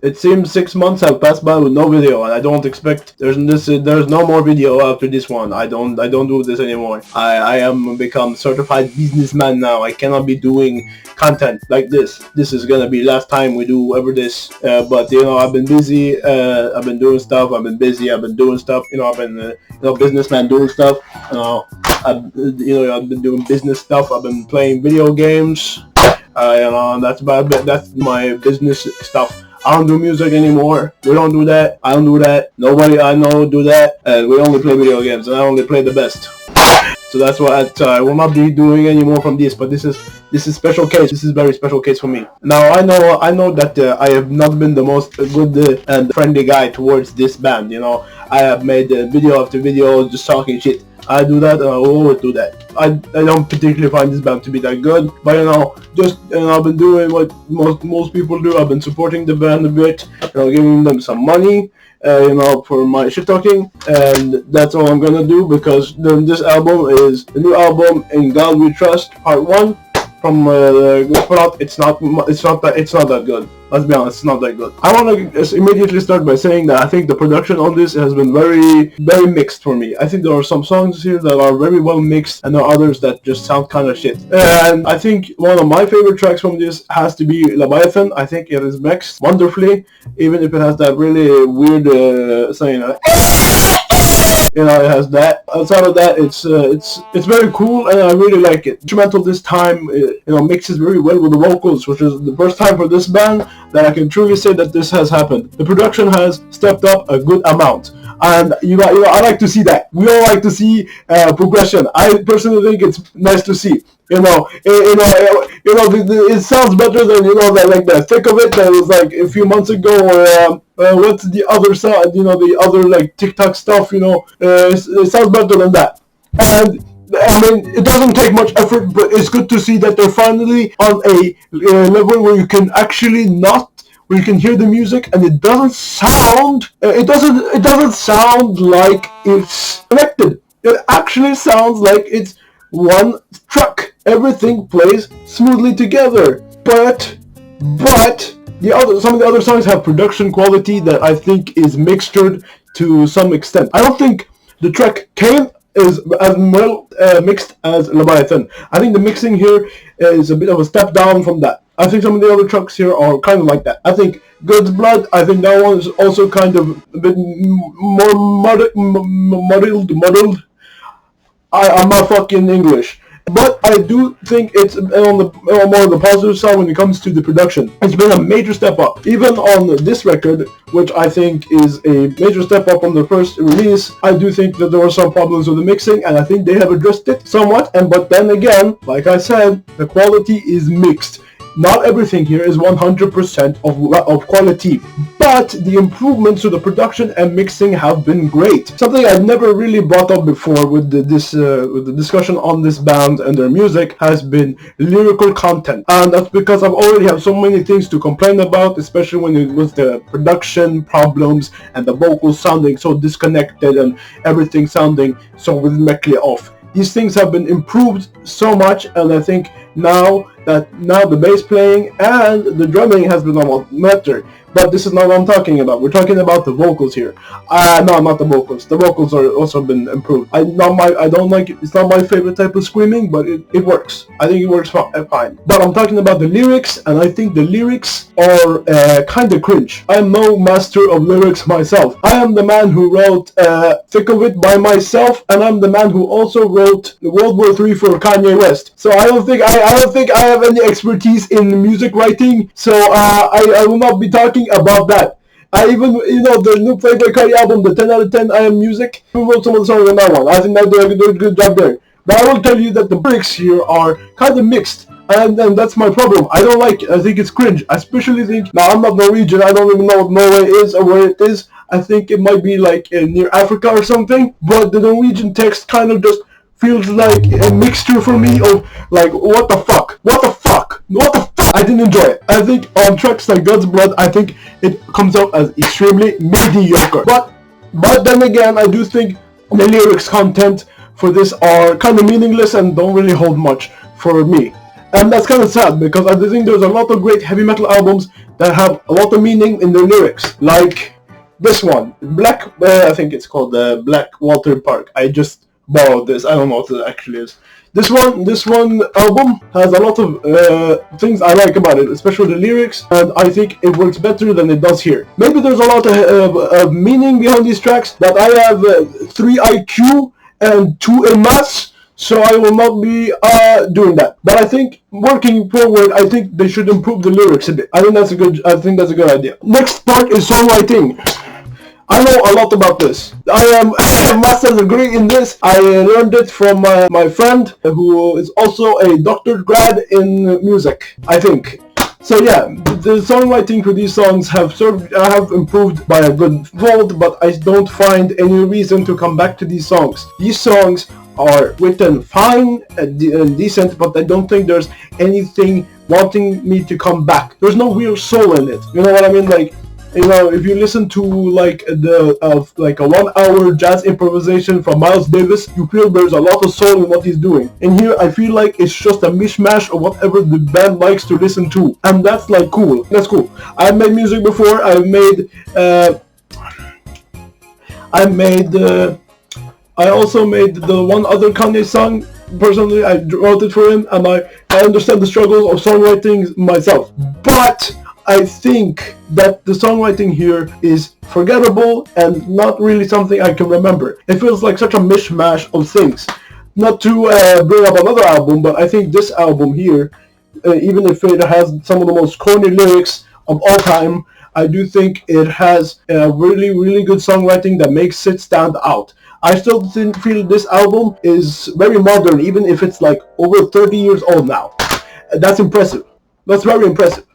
It seems 6 months have passed by with no video, and I don't expect there's no more video after this one. I don't do this anymore. I am become certified businessman now. I cannot be doing content like this. This is gonna be last time we do ever this. But you know, I've been busy. I've been doing stuff. I've been busy. I've been doing stuff. You know, I've been businessman doing stuff. I've been doing business stuff. I've been playing video games. That's about it. That's my business stuff. I don't do music anymore. We don't do that. I don't do that. Nobody I know do that. And we only play video games, and I only play the best. So that's what I will not be doing anymore from this. But this is special case. This is very special case for me. Now I know that I have not been the most good and friendly guy towards this band. You know, I have made video after video just talking shit. I do that, and I will always do that. I don't particularly find this band to be that good, but I've been doing what most people do. I've been supporting the band a bit, giving them some money, for my shit talking, and that's all I'm gonna do, because this album is the new album, In God We Trust, Part 1 from GUDSFORLATT. It's not that good. Let's be honest, it's not that good. I want to immediately start by saying that I think the production on this has been very, very mixed for me. I think there are some songs here that are very well mixed, and there are others that just sound kind of shit. And I think one of my favorite tracks from this has to be Leviathan. I think it is mixed wonderfully, even if it has that really weird saying. It has that. Outside of that, it's very cool, and I really like it. Instrumental this time, mixes very well with the vocals, which is the first time for this band that I can truly say that this has happened. The production has stepped up a good amount, and I like to see that. We all like to see progression. I personally think it's nice to see. It sounds better than like the thick of it that was like a few months ago, or what's the other side? The other like TikTok stuff. It sounds better than that. And I mean, it doesn't take much effort, but it's good to see that they're finally on a level where you can actually where you can hear the music, and it doesn't sound. It doesn't sound like it's connected. It actually sounds like it's one track. Everything plays smoothly together, but some of the other songs have production quality that I think is mixtured to some extent. I don't think the track Kane is as well mixed as Leviathan. I think the mixing here is a bit of a step down from that. I think some of the other tracks here are kind of like that. I think God's Blood, I think that one is also kind of a bit more muddled. I'm not fucking English. But I do think it's on more of the positive side when it comes to the production. It's been a major step up. Even on this record, which I think is a major step up from the first release, I do think that there were some problems with the mixing, and I think they have addressed it somewhat. But then again, like I said, the quality is mixed. Not everything here is 100% of quality, but the improvements to the production and mixing have been great. Something I've never really brought up before with the discussion on this band and their music has been lyrical content, and that's because I've already have so many things to complain about, especially when it was the production problems and the vocals sounding so disconnected and everything sounding so rhythmically off. These things have been improved so much, and I think now the bass playing and the drumming has been a lot better. But this is not what I'm talking about. We're talking about the vocals here. No, not the vocals. The vocals are also been improved. I don't like it. It's not my favorite type of screaming, but it works. I think it works fine. But I'm talking about the lyrics, and I think the lyrics are kind of cringe. I'm no master of lyrics myself. I am the man who wrote Thick of It by myself, and I'm the man who also wrote World War III for Kanye West. So I don't think I have any expertise in music writing. So I will not be talking about that. I even, the new Playboy Cardi album, the 10 out of 10 I Am Music, who wrote some of the songs on that one. I think that they did a good job there. But I will tell you that the lyrics here are kind of mixed, and that's my problem. I think it's cringe. I especially think, now I'm not Norwegian, I don't even know what Norway is or where it is. I think it might be like near Africa or something, but the Norwegian text kind of just feels like a mixture for me of like, what the fuck? I didn't enjoy it. I think on tracks like God's Blood, I think it comes out as extremely mediocre. But then again, I do think the lyrics content for this are kind of meaningless and don't really hold much for me. And that's kind of sad because I think there's a lot of great heavy metal albums that have a lot of meaning in their lyrics, like this one, I think it's called Black Water Park. I just borrowed this. I don't know what it actually is. This one album has a lot of things I like about it, especially the lyrics, and I think it works better than it does here. Maybe there's a lot of meaning behind these tracks, but I have 3 IQ and 2 in maths, so I will not be doing that. But I think working forward, I think they should improve the lyrics a bit. I think that's a good idea. Next part is songwriting. I know a lot about this. I am a master's degree in this. I learned it from my friend who is also a doctorate grad in music, I think. So yeah, the songwriting for these songs have improved by a good fold, but I don't find any reason to come back to these songs. These songs are written fine and decent, but I don't think there's anything wanting me to come back. There's no real soul in it. You know what I mean? Like, you know, if you listen to like a 1-hour jazz improvisation from Miles Davis, you feel there's a lot of soul in what he's doing. And here I feel like it's just a mishmash of whatever the band likes to listen to, and that's like cool. That's cool. I've made music before. I also made the one other Kanye song. Personally, I wrote it for him, and I understand the struggles of songwriting myself. But I think that the songwriting here is forgettable and not really something I can remember. It feels like such a mishmash of things. Not to bring up another album, but I think this album here, even if it has some of the most corny lyrics of all time, I do think it has a really, really good songwriting that makes it stand out. I still feel this album is very modern, even if it's like over 30 years old now. That's impressive. That's very impressive.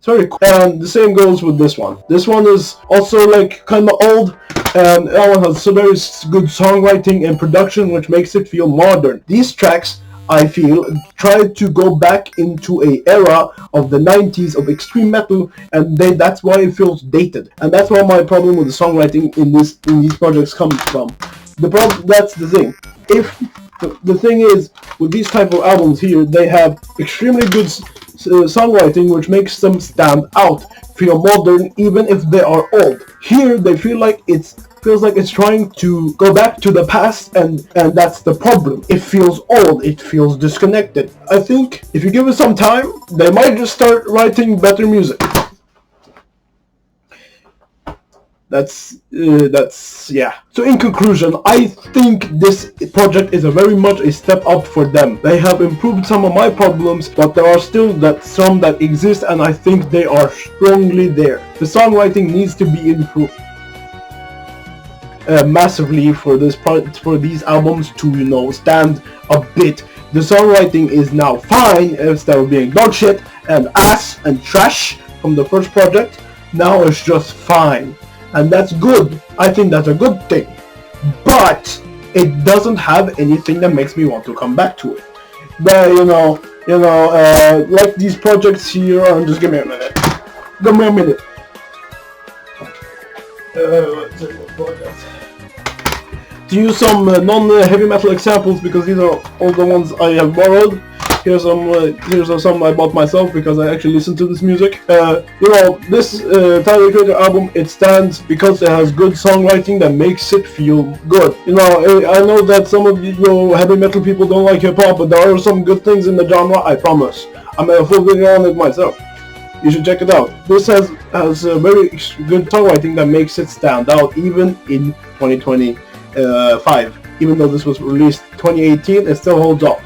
Very cool. And the same goes with this one. This one is also like kind of old, and that one has some very good songwriting and production, which makes it feel modern. These tracks, I feel, try to go back into a era of the 90s of extreme metal, and that's why it feels dated. And that's why my problem with the songwriting in these projects comes from. That's the thing. If the thing is, with these type of albums here, they have extremely good songwriting, which makes them stand out, feel modern, even if they are old. Here, they feels like it's trying to go back to the past, and that's the problem. It feels old, it feels disconnected. I think if you give it some time, they might just start writing better music. That's yeah. So in conclusion, I think this project is very much a step up for them. They have improved some of my problems, but there are still some that exist, and I think they are strongly there. The songwriting needs to be improved massively for these albums to, you know, stand a bit. The songwriting is now fine instead of being dog shit and ass and trash from the first project. Now it's just fine. And that's good. I think that's a good thing. But it doesn't have anything that makes me want to come back to it. But like these projects here, just give me a minute. Give me a minute. To use some non-heavy metal examples, because these are all the ones I have borrowed. Here's some I bought myself because I actually listen to this music. This Tyler the Creator album, it stands because it has good songwriting that makes it feel good. I know that some of you heavy metal people don't like hip hop, but there are some good things in the genre, I promise. I made a full video on it myself. You should check it out. This has a very good songwriting that makes it stand out, even in 2025. Even though this was released 2018, it still holds up.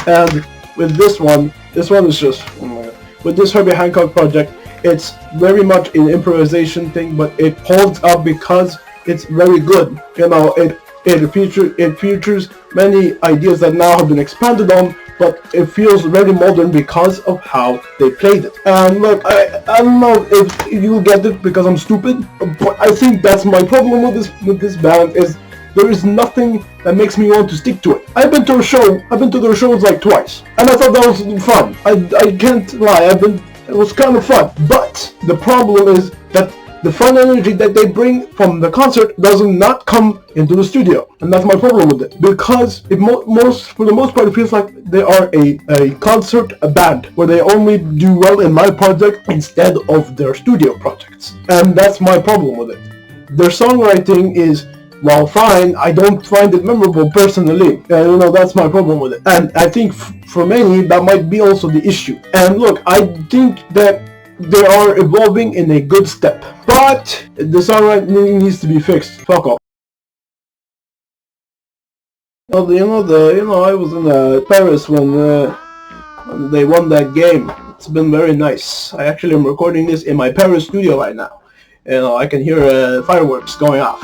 And with this one is just, with this Herbie Hancock project, it's very much an improvisation thing, but it holds up because it's very good. It features many ideas that now have been expanded on, but it feels very modern because of how they played it. And look, I don't know if you get it because I'm stupid, but I think that's my problem with this band is there is nothing that makes me want to stick to it. I've been to their shows like twice, and I thought that was fun. I can't lie, it was kind of fun. But the problem is that the fun energy that they bring from the concert does not come into the studio, and that's my problem with it. Because for the most part, it feels like they are a concert band where they only do well in my project instead of their studio projects, and that's my problem with it. Their songwriting is, while fine, I don't find it memorable personally, and that's my problem with it. And I think for many that might be also the issue. And look, I think that they are evolving in a good step, but the songwriting needs to be fixed. Fuck off. I was in Paris when they won that game. It's been very nice. I actually am recording this in my Paris studio right now. I can hear fireworks going off.